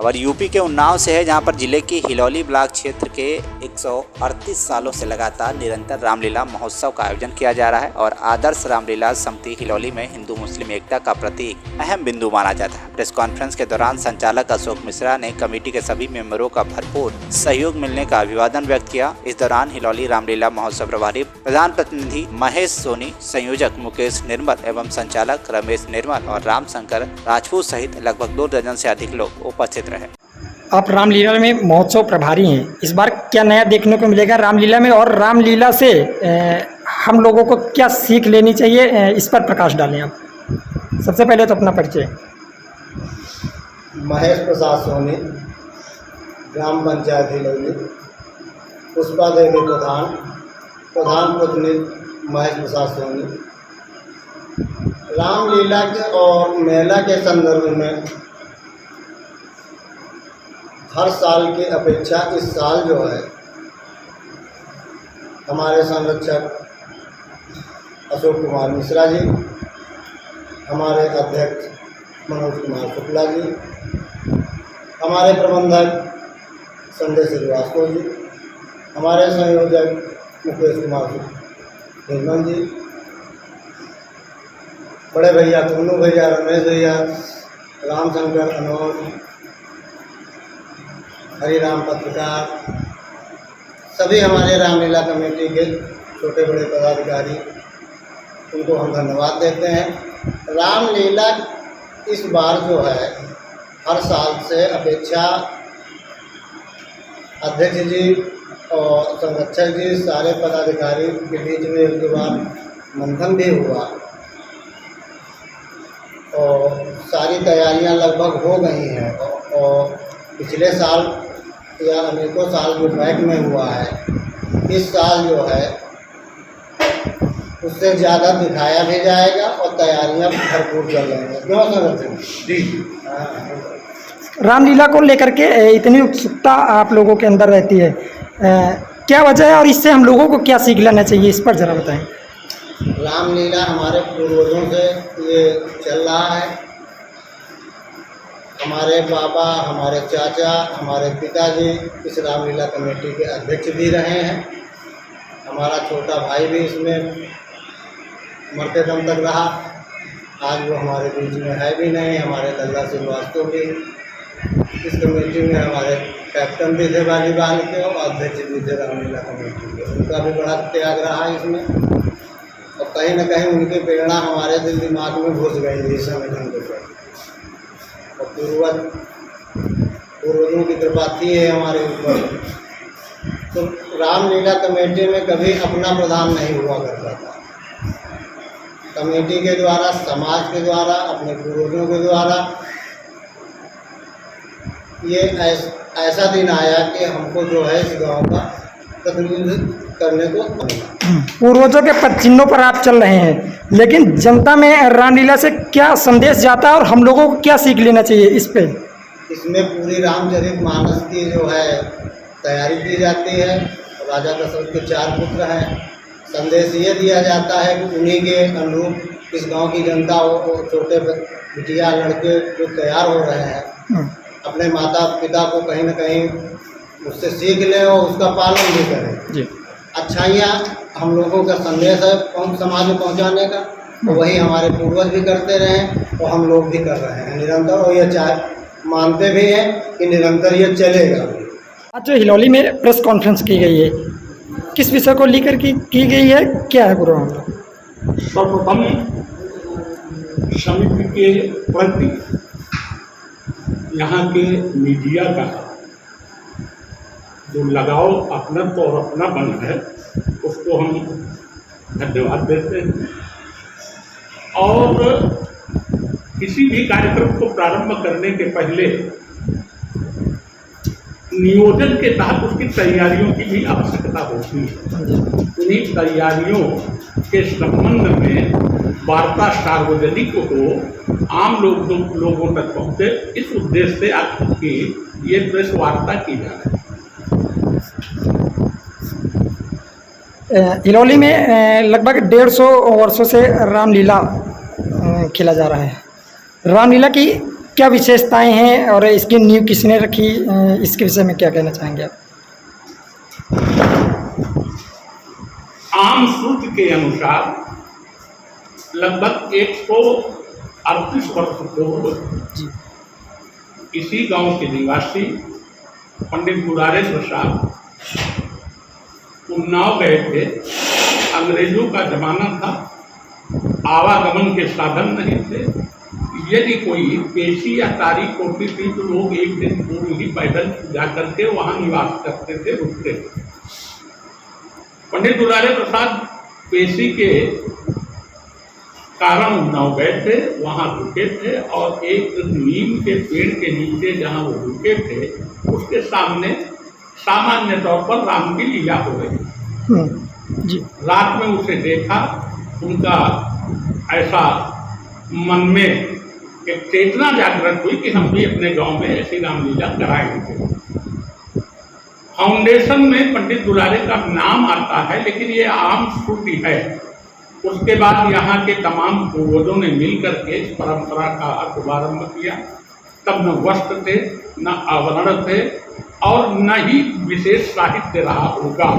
खबर यूपी के उन्नाव से है, जहां पर जिले की हिलौली ब्लॉक क्षेत्र के 138 सालों से लगातार निरंतर रामलीला महोत्सव का आयोजन किया जा रहा है और आदर्श रामलीला समिति हिलौली में हिंदू मुस्लिम एकता का प्रतीक अहम बिंदु माना जाता है। प्रेस कॉन्फ्रेंस के दौरान संचालक अशोक मिश्रा ने कमेटी के सभी मेंबरों का भरपूर सहयोग मिलने का अभिवादन व्यक्त किया। इस दौरान हिलौली रामलीला महोत्सव प्रभारी प्रधान प्रतिनिधि महेश सोनी, संयोजक मुकेश निर्मल एवं संचालक रमेश निर्मल और रामशंकर राजपूत सहित लगभग 2 दर्जन से अधिक लोग उपस्थित रहे। आप रामलीला में महोत्सव प्रभारी हैं, इस बार क्या नया देखने को मिलेगा रामलीला में, और रामलीला से हम लोगों को क्या सीख लेनी चाहिए, इस पर प्रकाश डालें आप। सबसे पहले तो अपना परिचय। महेश प्रसाद सोनी, ग्राम पंचायत हिलौली, पुष्पा देवी प्रधान प्रतिनिधि महेश प्रसाद सोनी। रामलीला के और मेला के संदर्भ में हर साल की अपेक्षा इस साल जो है हमारे संरक्षक अशोक कुमार मिश्रा जी, हमारे अध्यक्ष मनोज कुमार शुक्ला जी, हमारे प्रबंधक संजय श्रीवास्तव जी, हमारे संयोजक मुकेश कुमार निर्मल जी, बड़े भैया कुन्नू भैया, रमेश भैया, रामशंकर, अनोज, हरिराम पत्रकार, सभी हमारे रामलीला कमेटी के छोटे बड़े पदाधिकारी, उनको हम धन्यवाद देते हैं। रामलीला इस बार जो है हर साल से अपेक्षा अध्यक्ष जी और संरक्षक जी सारे पदाधिकारी के बीच में एक बार मंथन भी हुआ और सारी तैयारियां लगभग हो गई हैं और पिछले साल या अनेकों साल जो बैक में हुआ है, इस साल जो है उससे ज़्यादा दिखाया भी जाएगा और तैयारियां भरपूर चल रही हैं। क्यों संरक्षण जी? रामलीला को लेकर के इतनी उत्सुकता आप लोगों के अंदर रहती है, क्या वजह है और इससे हम लोगों को क्या सीख लेना चाहिए, इस पर ज़रा बताएं। रामलीला हमारे पूर्वजों से ये चल रहा है। हमारे बाबा, हमारे चाचा, हमारे पिताजी इस रामलीला कमेटी के अध्यक्ष भी रहे हैं। हमारा छोटा भाई भी इसमें मरते दम तक रहा। आज वो हमारे बीच में है भी नहीं। हमारे लल्ला श्रीवास्तव भी इस कमेटी में हमारे कैप्टन भी थे वॉलीबॉल के और अध्यक्ष भी थे रामलीला कमेटी के। उनका भी बड़ा त्याग रहा है इसमें और कहीं न कहीं उनकी प्रेरणा हमारे दिल दिमाग में घुस गई इस संगठन के प्रति और पूर्वजों की कृपा थी है हमारे ऊपर। तो रामलीला कमेटी में कभी अपना प्रधान नहीं हुआ करता था। कमेटी के द्वारा, समाज के द्वारा, अपने पूर्वजों के द्वारा ये ऐसा दिन आया कि हमको जो है इस गांव का प्रतिनिधित्व करने को पूर्वजों के पद चिन्हों पर आप चल रहे हैं, लेकिन जनता में रामलीला से क्या संदेश जाता है और हम लोगों को क्या सीख लेना चाहिए इस पे? इसमें पूरी रामचरितमानस की जो है तैयारी की जाती है। राजा दशरथ के 4 पुत्र हैं। संदेश ये दिया जाता है कि उन्हीं के अनुरूप इस गांव की जनता वो छोटे बिटिया लड़के जो तैयार हो रहे हैं अपने माता पिता को कहीं न कहीं उससे सीख लें और उसका पालन भी करें जी। अच्छाइयाँ हम लोगों का संदेश है समाज में पहुंचाने का, तो वही हमारे पूर्वज भी करते रहे और हम लोग भी कर रहे हैं निरंतर, और ये मानते भी हैं कि निरंतर ये चलेगा। आज जो हिलौली में प्रेस कॉन्फ्रेंस की गई है, किस विषय को लेकर की गई है, क्या है प्रोग्राम? सर्वप्रथम समिति के प्रति यहाँ के मीडिया का जो लगाव, अपनत्व और अपनापन है, उसको हम धन्यवाद देते हैं। और किसी भी कार्यक्रम को प्रारंभ करने के पहले नियोजन के तहत उसकी तैयारियों की भी आवश्यकता होती है। उन्हीं तैयारियों के संबंध में वार्ता सार्वजनिक हो, आम लोगों तक पहुँचे, इस उद्देश्य से आज की ये प्रेस वार्ता की जा रही है। हिलौली में लगभग 150 वर्षों से रामलीला खेला जा रहा है। रामलीला की क्या विशेषताएं हैं और इसकी नींव किसने रखी, इसके विषय में क्या कहना चाहेंगे आप? आम सूत्र के अनुसार लगभग 138 वर्ष पूर्व जी इसी गांव के निवासी पंडित दुलारे प्रसाद उन्नाव गए थे। अंग्रेजों का जमाना था, आवागमन के साधन नहीं थे। यदि कोई पेशी या तारीख होती थी तो लोग एक दिन पूर्व ही पैदल जाकर के वहाँ निवास करते थे, रुकते थे। पंडित दुलारे प्रसाद पेशी के कारण उन्नाव गए थे, वहाँ रुके थे और एक नीम के पेड़ के नीचे जहाँ वो रुके थे उसके सामने सामान्य तौर पर राम की लीला हो रही। जी रात में उसे देखा, उनका ऐसा मन में एक चेतना जागृत हुई कि हम भी अपने गांव में ऐसी रामलीला कराएंगे। फाउंडेशन में पंडित दुलारे का नाम आता है, लेकिन ये आम श्रुति है। उसके बाद यहाँ के तमाम पूर्वजों ने मिलकर के इस परंपरा का शुभारंभ किया। तब न वस्त्र थे, न आवरण थे और न ही विशेष साहित्य रहा होगा।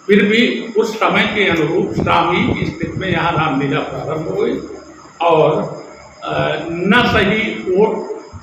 फिर भी उस समय के अनुरूप सामूहिक स्थिति में यहाँ रामलीला प्रारंभ हुई और न सही ओढ़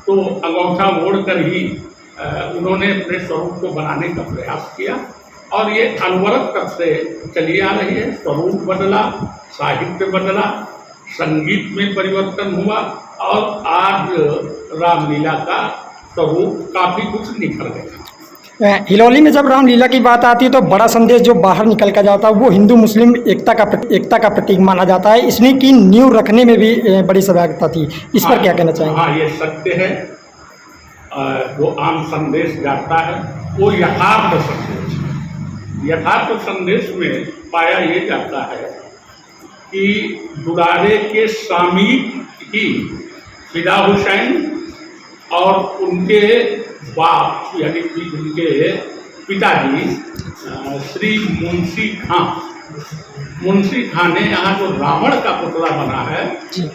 तो अंगूठा ओढ़ कर ही उन्होंने अपने स्वरूप को बनाने का प्रयास किया और ये अनवरत तब से चली आ रही है। स्वरूप बदला, साहित्य बदला, संगीत में परिवर्तन हुआ और आज रामलीला का स्वरूप काफ़ी कुछ निखर गया। हिलौली में जब रामलीला की बात आती है तो बड़ा संदेश जो बाहर निकल कर जाता है वो हिंदू मुस्लिम एकता का प्रतीक माना जाता है। इसने की नींव रखने में भी बड़ी सहायता थी, इस पर क्या कहना चाहेंगे? हाँ, ये सत्य है। जो आम संदेश जाता है वो यथार्थ संदेश है। यथार्थ संदेश में पाया ये जाता है कि दुलारे के स्वामी ही फिदा हुसैन और उनके बाप यानी कि उनके पिताजी श्री मुंशी खां ने यहाँ जो रावण का पुतला बना है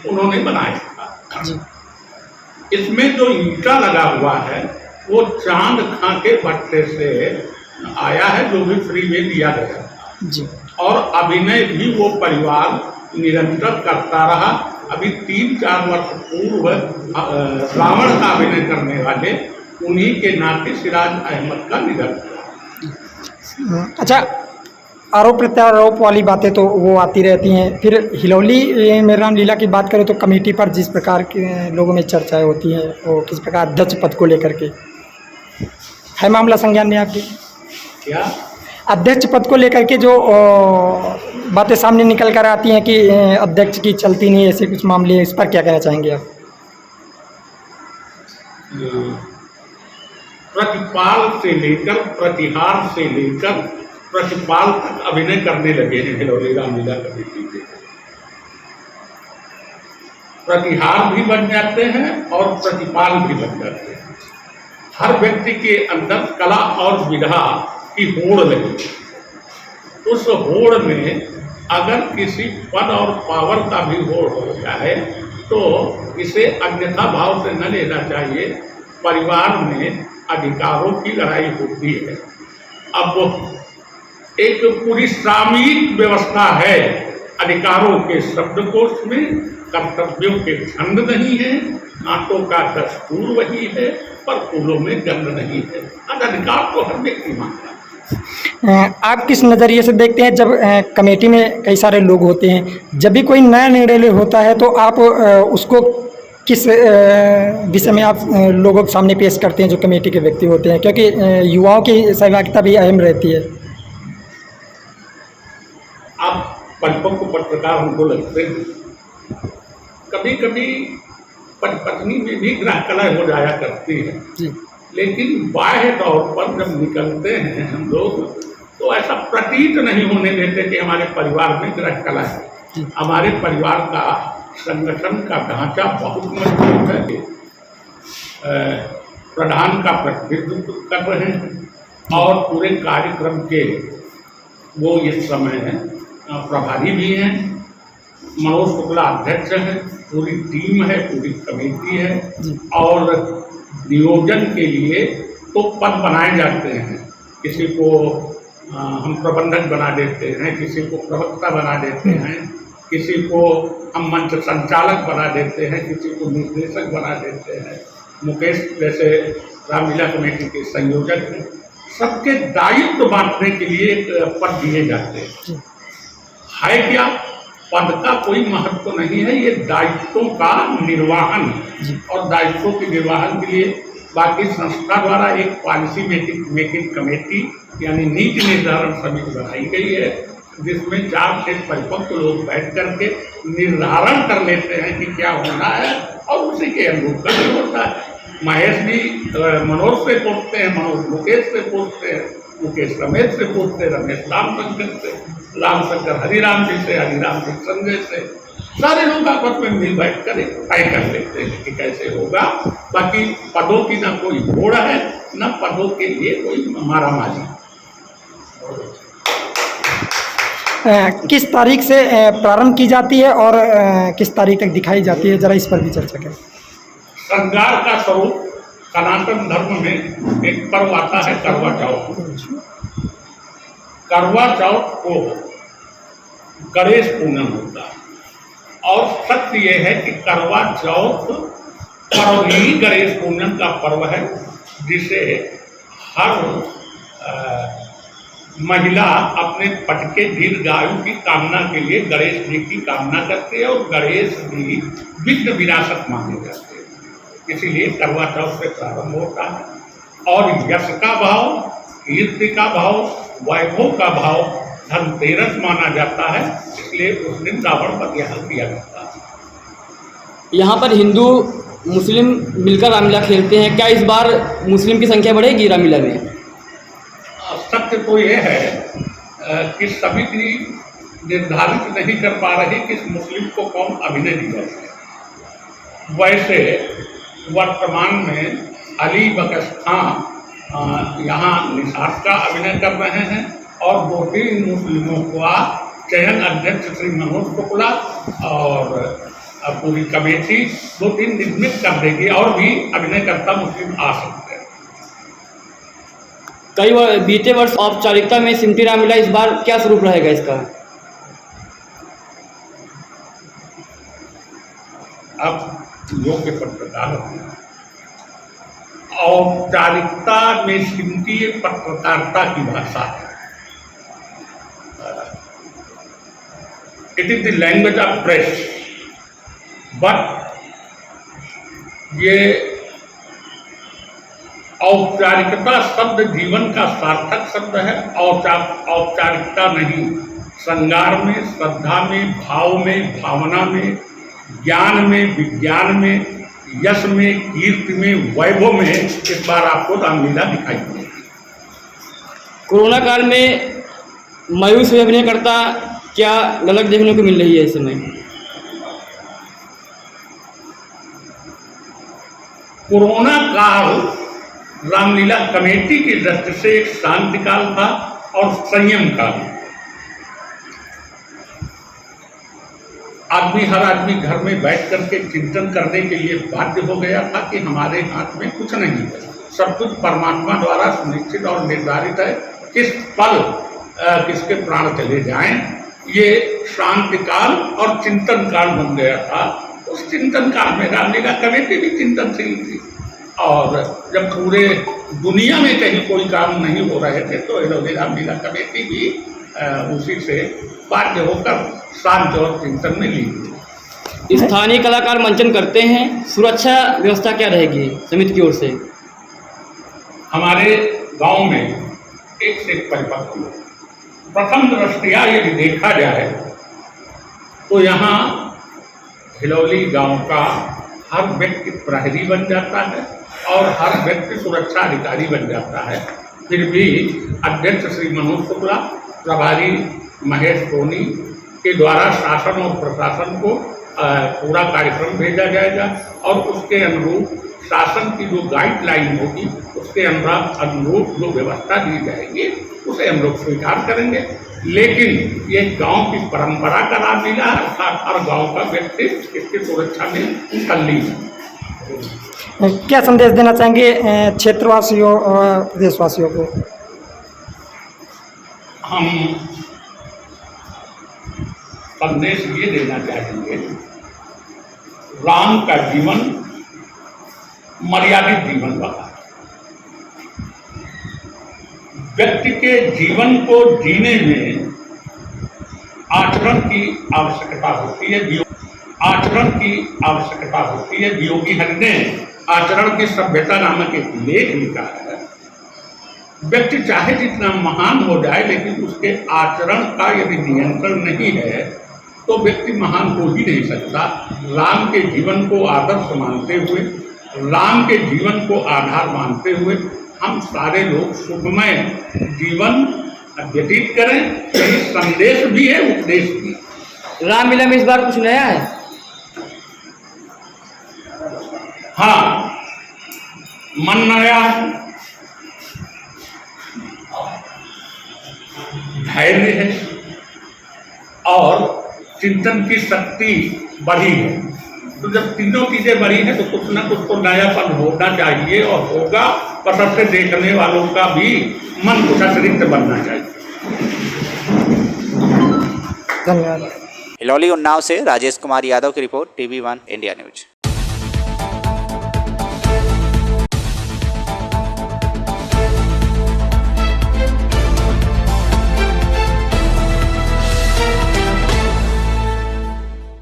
उन्होंने बनाया था। इसमें जो ईंटा लगा हुआ है वो चांद खां के भट्टे से आया है, जो भी फ्री में दिया गया जी। और अभिनय भी वो परिवार निरंतर करता रहा। अभी 3-4 वर्ष पूर्व रावण का अभिनय करने वाले उन्हीं के नाते सिराज अहमद का निधन हुआ। अच्छा, आरोप प्रत्यारोप वाली बातें तो वो आती रहती हैं। फिर हिलौली में रामलीला की बात करें तो कमेटी पर जिस प्रकार के लोगों में चर्चाएं होती हैं वो किस प्रकार अध्यक्ष पद को लेकर के है मामला संज्ञान में आपकी? क्या अध्यक्ष पद को लेकर के जो बातें सामने निकल कर आती हैं कि अध्यक्ष की चलती नहीं, ऐसे कुछ मामले, इस पर क्या कहना चाहेंगे आप? प्रतिपाल से लेकर प्रतिहार से लेकर प्रतिपाल तक अभिनय करने लगे हैं हिलौली रामलीला कमेटी के। प्रतिहार भी बन जाते हैं और प्रतिपाल भी बन जाते हैं। हर व्यक्ति के अंदर कला और विधा की होड़ लगी। उस होड़ में अगर किसी पद और पावर का भी होड़ हो जाए तो इसे अन्यथा भाव से न लेना चाहिए। परिवार में अधिकारों की लड़ाई होती है। अब एक पूरी सामूहिक व्यवस्था है। अधिकारों के शब्दकोश में कर्तव्यों के छंद नहीं है, नाटों का दस्तूर वही है, पर फूलों में गंध नहीं है। अधिकार तो हर व्यक्ति मानता है। आप किस नज़रिए से देखते हैं जब कमेटी में कई सारे लोग होते हैं, जब भी कोई नया निर्णय होता है तो आप उसको किस विषय में आप लोगों के सामने पेश करते हैं जो कमेटी के व्यक्ति होते हैं, क्योंकि युवाओं की सहभागिता भी अहम रहती है? आप परिपक्व पत्रकार हमको लगते हैं। कभी कभी पत्नी में भी ग्रह कलह हो जाया करती है जी। लेकिन बाह्य तौर पर जब निकलते हैं हम लोग तो ऐसा प्रतीत नहीं होने देते कि हमारे परिवार में ग्रह कलह है। हमारे परिवार का संगठन का ढांचा बहुत मजबूत है। प्रधान का प्रतिनिधित्व कर रहे हैं और पूरे कार्यक्रम के वो इस समय हैं प्रभारी भी हैं। मनोज शुक्ला अध्यक्ष हैं। पूरी टीम है, पूरी कमेटी है जी। और नियोजन के लिए तो पद बनाए जाते हैं। किसी को हम प्रबंधक बना देते हैं, किसी को प्रवक्ता बना देते हैं, किसी को हम मंच संचालक बना देते हैं, किसी को निर्देशक बना देते हैं। मुकेश जैसे रामलीला कमेटी के संयोजक हैं। सबके दायित्व बांटने के लिए पद दिए जाते हैं। है क्या, पद का कोई महत्व नहीं है, ये दायित्वों का निर्वहन है। और दायित्वों के निर्वहन के लिए बाकी संस्था द्वारा एक पॉलिसी मेकिंग कमेटी यानी नीति निर्धारण समिति बनाई गई है, जिसमें 4 से परिपक्व लोग बैठ करके निर्धारण कर लेते हैं कि क्या होना है और उसी के अनुरूप करना होता है। महेश भी मनोज से पूछते हैं, मनोज मुकेश से पूछते हैं, मुकेश रमेश से पूछते हैं, रमेश रामशंकर से, रामशंकर हरिराम जी से, हरिराम जी संजय से। सारे लोग आपस में मिल बैठ कर तय कर लेते हैं कि कैसे होगा। बाकी पदों की ना कोई होड़ है, न पदों के लिए कोई मारामारी। किस तारीख से प्रारंभ की जाती है और किस तारीख तक दिखाई जाती है, जरा इस पर भी चर्चा करें। श्रृंगार का स्वरूप सनातन धर्म में एक पर्व आता है करवा चौथ। करवा चौथ को गणेश पूजन होता है और सत्य यह है कि करवा चौथ पर्व ही गणेश पूजन का पर्व है, जिसे हर महिला अपने पटके दीर्घायु की कामना के लिए गणेश जी की कामना करते हैं और गणेश जी विघ्न विनाशक माने जाते हैं। इसीलिए करवा चौथ से प्रारंभ होता है और यश का भाव, कीर्ति का भाव, वैभव का भाव धनतेरस माना जाता है, इसलिए उस दिन रावण पर यह किया जाता है। यहाँ पर हिंदू मुस्लिम मिलकर रामलीला खेलते हैं, क्या इस बार मुस्लिम की संख्या बढ़ेगी रामलीला में? सत्य तो यह है कि समिति निर्धारित नहीं कर पा रही कि मुस्लिम को कौन अभिनय दिया जाए। वैसे वर्तमान में अली बख्श खां यहाँ निषाद का अभिनय कर रहे हैं और 2-3 मुस्लिमों का चयन अध्यक्ष श्री मनोज शुक्ला और पूरी कमेटी 2-3 दिन में कर देगी और भी अभिनयकर्ता मुस्लिम आ सकते हैं। बीते वर्ष औपचारिकता में सिमटी रामलीला, इस बार क्या स्वरूप रहेगा इसका? अब योग्य पत्रकार औपचारिकता में सिमटी पत्रकारिता की भाषा है। It is the language of press, but ये औपचारिकता शब्द जीवन का सार्थक शब्द है। औपचारिकता नहीं, श्रृंगार में, श्रद्धा में, भाव में, भावना में, ज्ञान में, विज्ञान में, यश में, कीर्ति में, वैभव में इस बार आपको रामलीला दिखाई देगी। कोरोना काल में मायूस हुए अभिनयकर्ता क्या गलत देखने को मिल रही है इस समय? कोरोना काल रामलीला कमेटी की दृष्टि से एक शांति काल था और संयम काल। हर आदमी घर में बैठ करके चिंतन करने के लिए बाध्य हो गया था कि हमारे हाथ में कुछ नहीं है, सब कुछ परमात्मा द्वारा सुनिश्चित और निर्धारित है, किस पल किसके प्राण चले जाएं। ये शांति काल और चिंतन काल बन गया था। उस चिंतन काल में रामलीला कमेटी भी चिंतनशील थी और जब पूरे दुनिया में कहीं कोई काम नहीं हो रहे थे तो हिलौली रामलीला कमेटी भी उसी से बाध्य होकर शांत और चिंतन में ली। स्थानीय कलाकार मंचन करते हैं, सुरक्षा व्यवस्था क्या रहेगी समिति की ओर से? हमारे गांव में एक से एक परिपक्व लोग, प्रथम दृष्टया यदि देखा जाए तो यहाँ हिलौली गांव का हर व्यक्ति प्रहरी बन जाता है और हर व्यक्ति सुरक्षा अधिकारी बन जाता है। फिर भी अध्यक्ष श्री मनोज शुक्ला, प्रभारी महेश सोनी के द्वारा शासन और प्रशासन को पूरा कार्यक्रम भेजा जाएगा और उसके अनुरूप शासन की जो गाइडलाइन होगी उसके अनुरूप जो व्यवस्था दी जाएगी उसे हम लोग स्वीकार करेंगे। लेकिन ये गांव की परंपरा का रामलीला है, अर्थात हर गांव का व्यक्ति इसकी सुरक्षा में तल्लीन है। क्या संदेश देना चाहेंगे क्षेत्रवासियों और प्रदेशवासियों को? हम संदेश ये देना चाहेंगे, राम का जीवन मर्यादित जीवन रहा। व्यक्ति के जीवन को जीने में आचरण की आवश्यकता होती है, आचरण की आवश्यकता होती है। योगी हरि ने आचरण की सभ्यता नामक एक लेख लिखा है। व्यक्ति चाहे जितना महान हो जाए, लेकिन उसके आचरण का यदि नियंत्रण नहीं है तो व्यक्ति महान हो ही नहीं सकता। राम के जीवन को आदर्श मानते हुए, राम के जीवन को आधार मानते हुए हम सारे लोग सुखमय जीवन व्यतीत करें। यही संदेश भी है, उपदेश भी। रामलीला में इस बार कुछ नया है? हाँ, मन नया है, धैर्य है और चिंतन की शक्ति बढ़ी है। तो जब तीनों चीजें बढ़ी हैं तो कुछ ना कुछ तो नयापन होना चाहिए और होगा। पसंद देखने वालों का भी मन कुछ अतिरिक्त बनना चाहिए। धन्यवाद। हिलौली उन्नाव से राजेश कुमार यादव की रिपोर्ट, TV1 इंडिया न्यूज।